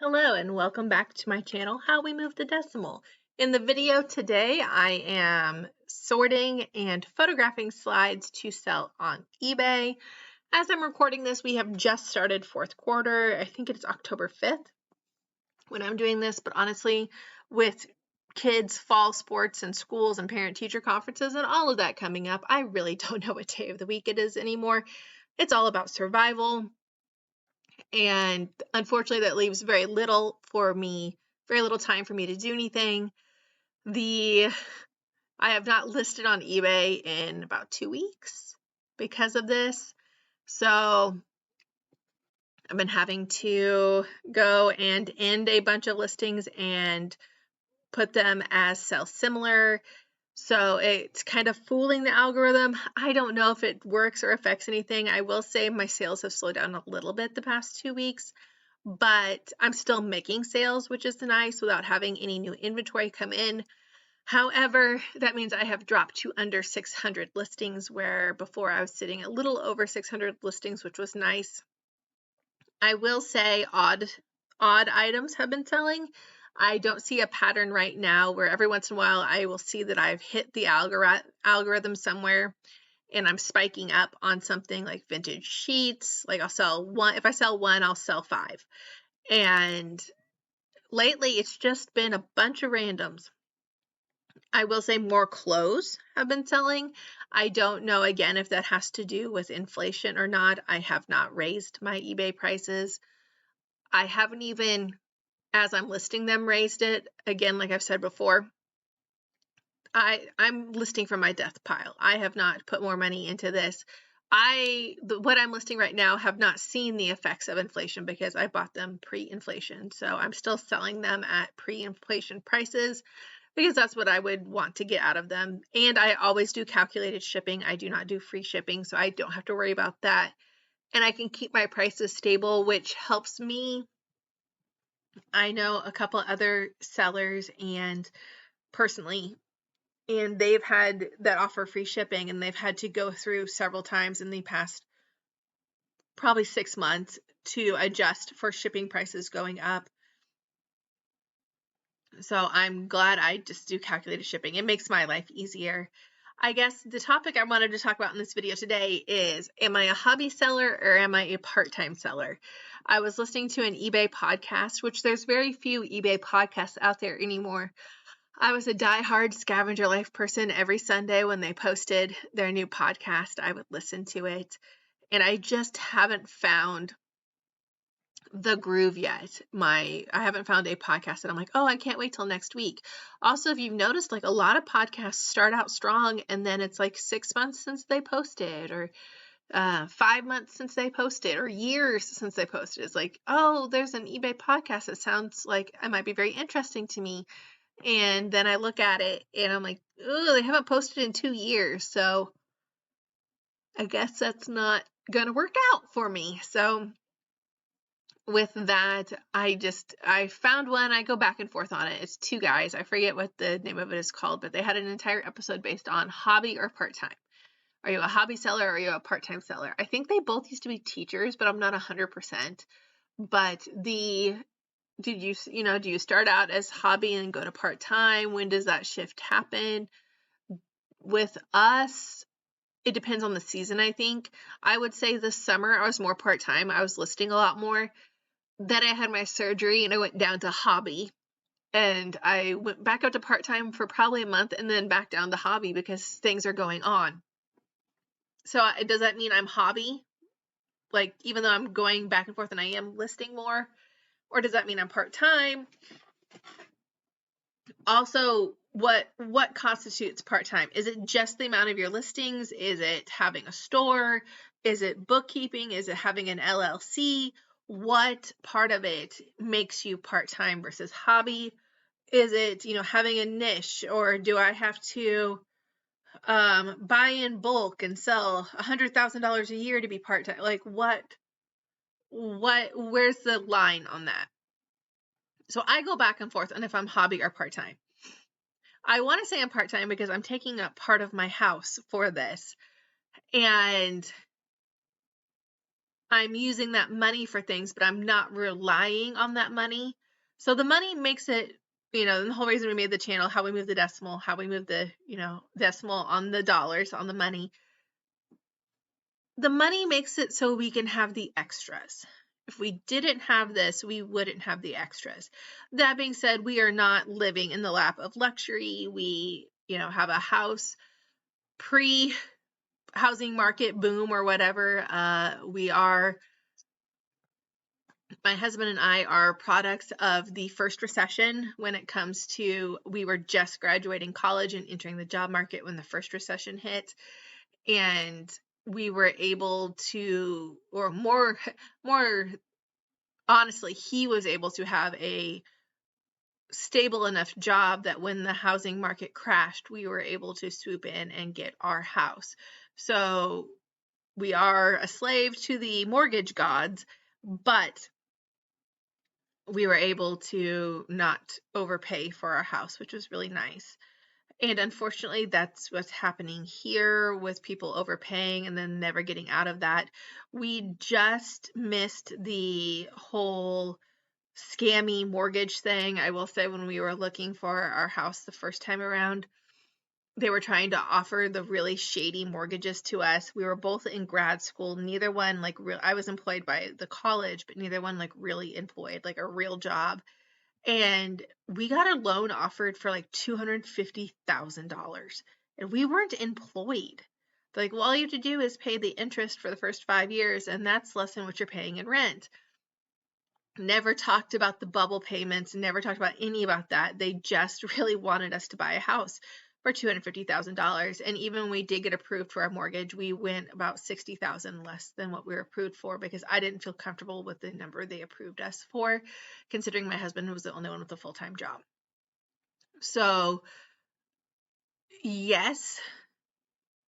Hello and welcome back to my channel, How We Move the Decimal. In the video today, I am sorting and photographing slides to sell on eBay. As I'm recording this, we have just started fourth quarter. I think it's October 5th when I'm doing this, but honestly, with kids' fall sports and schools and parent-teacher conferences and all of that coming up, I really don't know what day of the week it is anymore. It's all about survival. And unfortunately, that leaves very little time for me to do anything. I have not listed on eBay in about 2 weeks because of this. So I've been having to go and end a bunch of listings and put them as sell similar. So it's kind of fooling the algorithm. I don't know if it works or affects anything. I will say my sales have slowed down a little bit the past 2 weeks, but I'm still making sales, which is nice without having any new inventory come in. However, that means I have dropped to under 600 listings, where before I was sitting a little over 600 listings, which was nice. I will say odd items have been selling. I don't see a pattern right now where every once in a while I will see that I've hit the algorithm somewhere and I'm spiking up on something like vintage sheets. Like I'll sell one. If I sell one, I'll sell 5. And lately it's just been a bunch of randoms. I will say more clothes have been selling. I don't know, again, if that has to do with inflation or not. I have not raised my eBay prices. I haven't even, as I'm listing them, raised it. Again, like I've said before, I'm listing from my death pile. I have not put more money into this. What I'm listing right now have not seen the effects of inflation because I bought them pre-inflation. So I'm still selling them at pre-inflation prices because that's what I would want to get out of them. And I always do calculated shipping. I do not do free shipping, so I don't have to worry about that. And I can keep my prices stable, which helps me. I know a couple other sellers and personally, and they've had that offer free shipping, and they've had to go through several times in the past probably 6 months to adjust for shipping prices going up. So I'm glad I just do calculated shipping. It makes my life easier. I guess the topic I wanted to talk about in this video today is, am I a hobby seller or am I a part-time seller? I was listening to an eBay podcast, which there's very few eBay podcasts out there anymore. I was a diehard Scavenger Life person. Every Sunday when they posted their new podcast, I would listen to it. And I just haven't found the groove yet. I haven't found a podcast that I'm like, oh, I can't wait till next week. Also, if you've noticed, like a lot of podcasts start out strong and then it's like 6 months since they posted, or 5 months since they posted, or years since they posted. It's like, oh, there's an eBay podcast that sounds like it might be very interesting to me. And then I look at it and I'm like, oh, they haven't posted in 2 years. So I guess that's not going to work out for me. So with that, I found one. I go back and forth on it. It's 2 guys. I forget what the name of it is called, but they had an entire episode based on hobby or part-time. Are you a hobby seller or are you a part-time seller? I think they both used to be teachers, but I'm not 100%. But do you start out as hobby and go to part-time? When does that shift happen? With us, it depends on the season, I think. I would say this summer I was more part-time. I was listing a lot more. Then I had my surgery and I went down to hobby. And I went back up to part-time for probably a month and then back down to hobby because things are going on. So does that mean I'm hobby? Like, even though I'm going back and forth and I am listing more? Or does that mean I'm part-time? Also, what constitutes part-time? Is it just the amount of your listings? Is it having a store? Is it bookkeeping? Is it having an LLC? What part of it makes you part-time versus hobby? Is it, having a niche, or do I have to buy in bulk and sell $100,000 a year to be part-time? Like where's the line on that? So I go back and forth on if I'm hobby or part-time. I want to say I'm part-time because I'm taking up part of my house for this. And I'm using that money for things, but I'm not relying on that money. So the money makes it, the whole reason we made the channel, how we move the decimal, how we move the, decimal on the dollars, on the money. The money makes it so we can have the extras. If we didn't have this, we wouldn't have the extras. That being said, we are not living in the lap of luxury. We, have a house pre-housing market boom or whatever. My husband and I are products of the first recession when it comes to, we were just graduating college and entering the job market when the first recession hit. And we were able to, or more honestly, he was able to have a stable enough job that when the housing market crashed, we were able to swoop in and get our house. So we are a slave to the mortgage gods, but we were able to not overpay for our house, which was really nice. And unfortunately, that's what's happening here with people overpaying and then never getting out of that. We just missed the whole scammy mortgage thing. I will say, when we were looking for our house the first time around, they were trying to offer the really shady mortgages to us. We were both in grad school. Neither one I was employed by the college, but neither one really employed, like a real job. And we got a loan offered for like $250,000, and we weren't employed. They're like, well, all you have to do is pay the interest for the first 5 years, and that's less than what you're paying in rent. Never talked about the bubble payments, never talked about any about that. They just really wanted us to buy a house for $250,000. And even when we did get approved for our mortgage, we went about $60,000 less than what we were approved for, because I didn't feel comfortable with the number they approved us for, considering my husband was the only one with a full-time job. So yes,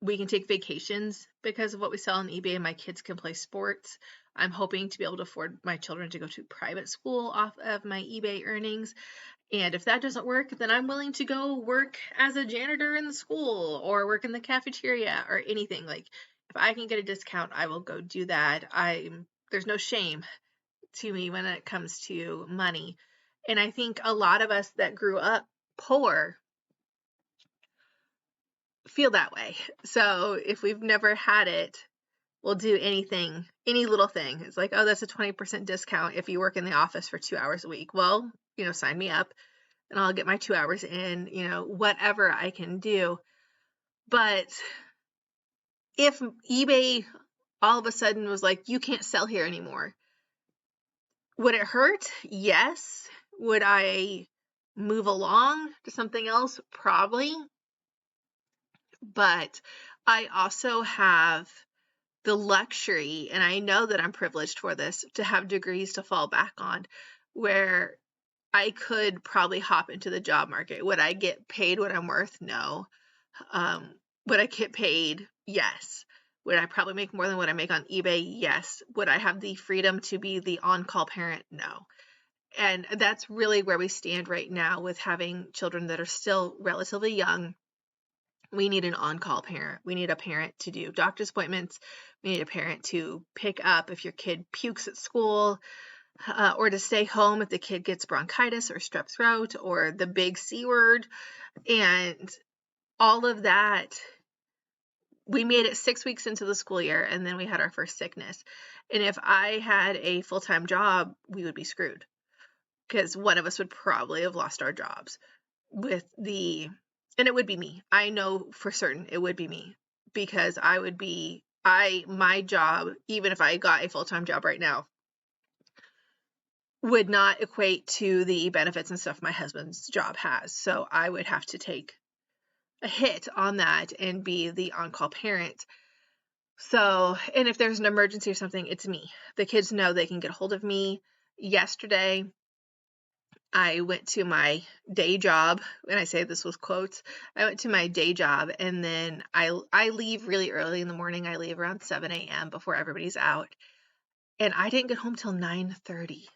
we can take vacations because of what we sell on eBay, and my kids can play sports. I'm hoping to be able to afford my children to go to private school off of my eBay earnings. And if that doesn't work, then I'm willing to go work as a janitor in the school or work in the cafeteria or anything. Like, if I can get a discount, I will go do that. There's no shame to me when it comes to money. And I think a lot of us that grew up poor feel that way. So if we've never had it, we'll do anything, any little thing. It's like, oh, that's a 20% discount if you work in the office for 2 hours a week. Well, sign me up and I'll get my 2 hours in, whatever I can do. But if eBay all of a sudden was like, you can't sell here anymore, would it hurt? Yes. Would I move along to something else? Probably. But I also have the luxury, and I know that I'm privileged for this, to have degrees to fall back on, where I could probably hop into the job market. Would I get paid what I'm worth? No. Would I get paid? Yes. Would I probably make more than what I make on eBay? Yes. Would I have the freedom to be the on-call parent? No. And that's really where we stand right now with having children that are still relatively young. We need an on-call parent. We need a parent to do doctor's appointments. We need a parent to pick up if your kid pukes at school, or to stay home if the kid gets bronchitis or strep throat or the big C word. And all of that, we made it 6 weeks into the school year, and then we had our first sickness. And if I had a full-time job, we would be screwed, because one of us would probably have lost our jobs and it would be me. I know for certain it would be me, because my job, even if I got a full-time job right now, would not equate to the benefits and stuff my husband's job has. So I would have to take a hit on that and be the on-call parent. So, and if there's an emergency or something, it's me. The kids know they can get a hold of me. Yesterday, I went to my day job, and I say this with quotes. I went to my day job, and then I leave really early in the morning. I leave around 7 a.m. before everybody's out. And I didn't get home till 9:30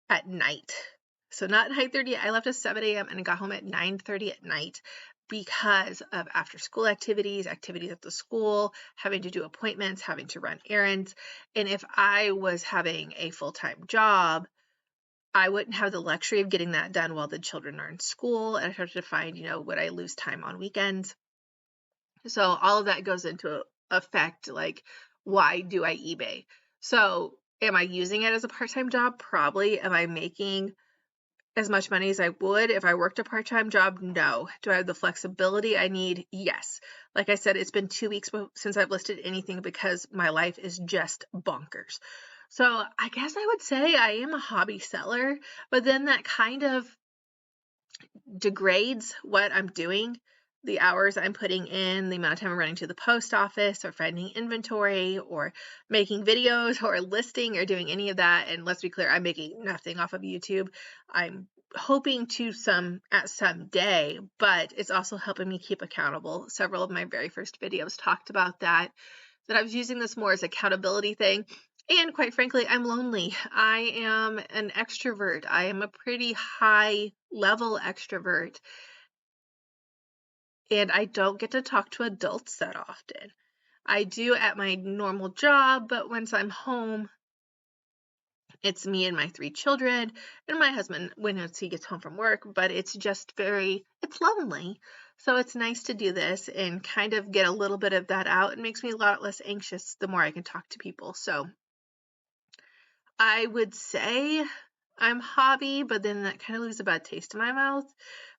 at night. So not 9:30. I left at 7 a.m. and got home at 9:30 at night. because of after school activities at the school, having to do appointments, having to run errands. And if I was having a full-time job, I wouldn't have the luxury of getting that done while the children are in school. And I'd have to find, would I lose time on weekends? So all of that goes into effect, like, why do I eBay? So am I using it as a part-time job? Probably. Am I making as much money as I would if I worked a part-time job? No. Do I have the flexibility I need? Yes. Like I said, it's been 2 weeks since I've listed anything because my life is just bonkers. So I guess I would say I am a hobby seller, but then that kind of degrades what I'm doing, the hours I'm putting in, the amount of time I'm running to the post office or finding inventory or making videos or listing or doing any of that. And let's be clear, I'm making nothing off of YouTube. I'm hoping to at some day, but it's also helping me keep accountable. Several of my very first videos talked about that I was using this more as an accountability thing. And quite frankly, I'm lonely. I am an extrovert. I am a pretty high level extrovert. And I don't get to talk to adults that often. I do at my normal job, but once I'm home, it's me and my 3 children and my husband when he gets home from work, but it's just it's lonely. So it's nice to do this and kind of get a little bit of that out. It makes me a lot less anxious the more I can talk to people. So I would say I'm hobby, but then that kind of leaves a bad taste in my mouth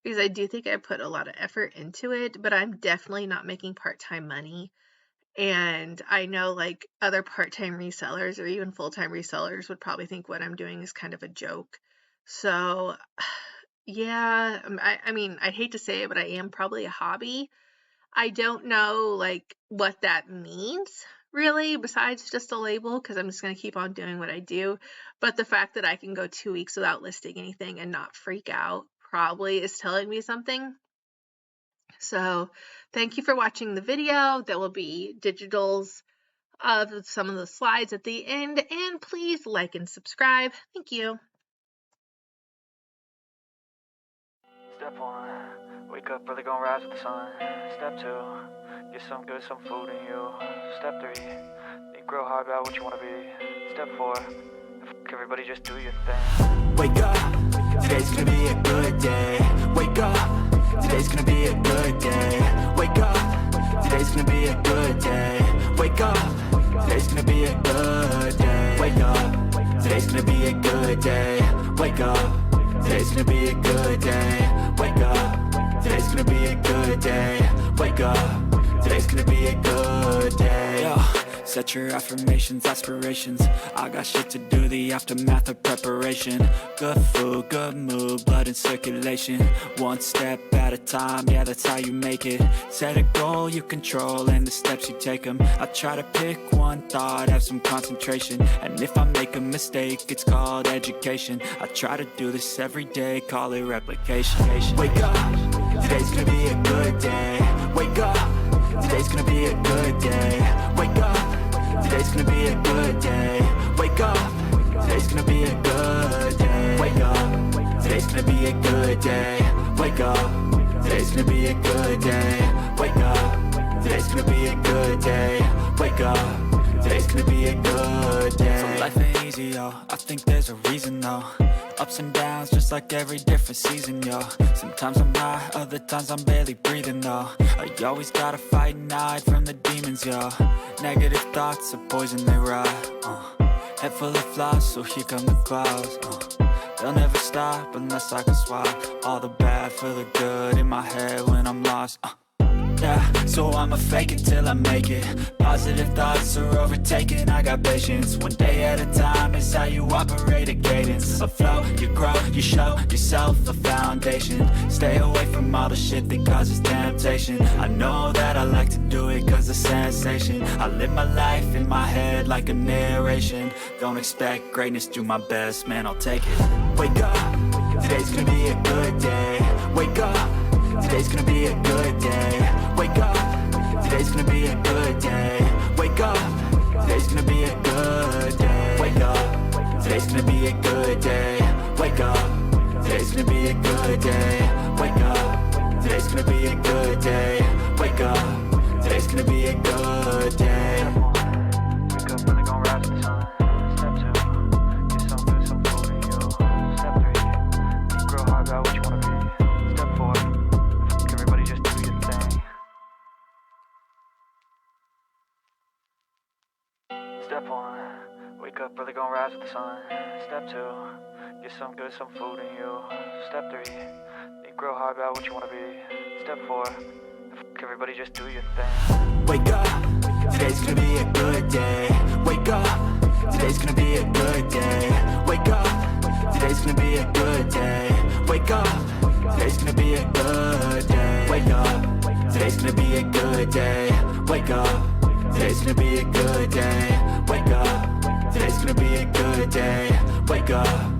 because I do think I put a lot of effort into it, but I'm definitely not making part-time money. And I know like other part-time resellers or even full-time resellers would probably think what I'm doing is kind of a joke. So yeah, I mean, I hate to say it, but I am probably a hobby. I don't know like what that means really, besides just a label, because I'm just going to keep on doing what I do. But the fact that I can go 2 weeks without listing anything and not freak out probably is telling me something. So thank you for watching the video. There will be digitals of some of the slides at the end, and please like and subscribe. Thank you. Step 1, wake up early, gonna rise with the sun. Step 2, get some good, some food in you. Step 3, think real hard about what you wanna be. Step 4, everybody just do your thing. Wake up, today's gonna be a good day. Wake up, today's gonna be a good day. Wake up, today's gonna be a good day. Wake up, today's gonna be a good day. Wake up, today's gonna be a good day. Wake up, today's gonna be a good day. Wake up, today's gonna be a good day. Wake up, today's gonna be a good day. Set your affirmations, aspirations. I got shit to do, the aftermath of preparation. Good food, good mood, blood in circulation. One step at a time, yeah, that's how you make it. Set a goal you control and the steps you take them. I try to pick one thought, have some concentration. And if I make a mistake, it's called education. I try to do this every day, call it replication. Wake up, today's gonna be a good day. Wake up, today's gonna be a good day. Wake up, today's gonna be a good day. Wake up, today's gonna be a good day. Wake up, today's gonna be a good day. Wake up, today's gonna be a good day. Wake up, today's gonna be a good day. Wake up, today's gonna be a good day. So life ain't easy, yo, I think there's a reason though. Ups and downs, just like every different season, yo. Sometimes I'm high, other times I'm barely breathing, though. I always gotta fight and hide from the demons, yo. Negative thoughts are poison, they rot. Head full of flies, so here come the clouds. They'll never stop unless I can swap all the bad for the good in my head when I'm lost. Yeah, so I'ma fake it till I make it. Positive thoughts are overtaken, I got patience. One day at a time is how you operate a cadence. A flow, you grow, you show yourself a foundation. Stay away from all the shit that causes temptation. I know that I like to do it cause it's sensation. I live my life in my head like a narration. Don't expect greatness, do my best, man, I'll take it. Wake up, today's gonna be a good day. Wake up, today's gonna be a good day. Wake up, today's gonna be a good day. Wake up, today's gonna be a good day. Wake up, today's gonna be a good day. Wake up, today's gonna be a good day. Wake up, today's gonna gonna be a good day. Wake up, today's gonna be a good day. Wake up, really gon' rise with the sun. Step 2, get some good, some food in you. Step 3, think real hard about what you wanna be. Step 4, everybody just do your thing. Step 1, wake up, really gon' rise with the sun. Step 2, get some good, some food in you. Step 3, think real hard about what you wanna be. Step 4, everybody just do your thing. Wake up, today's gonna be a good day. Wake up, today's gonna be a good day. Wake up, today's gonna be a good day. Wake up, today's gonna be a good day. Wake up, today's gonna be a good day. Wake up, today's gonna be a good day. Wake up, today's gonna be a good day. Wake up.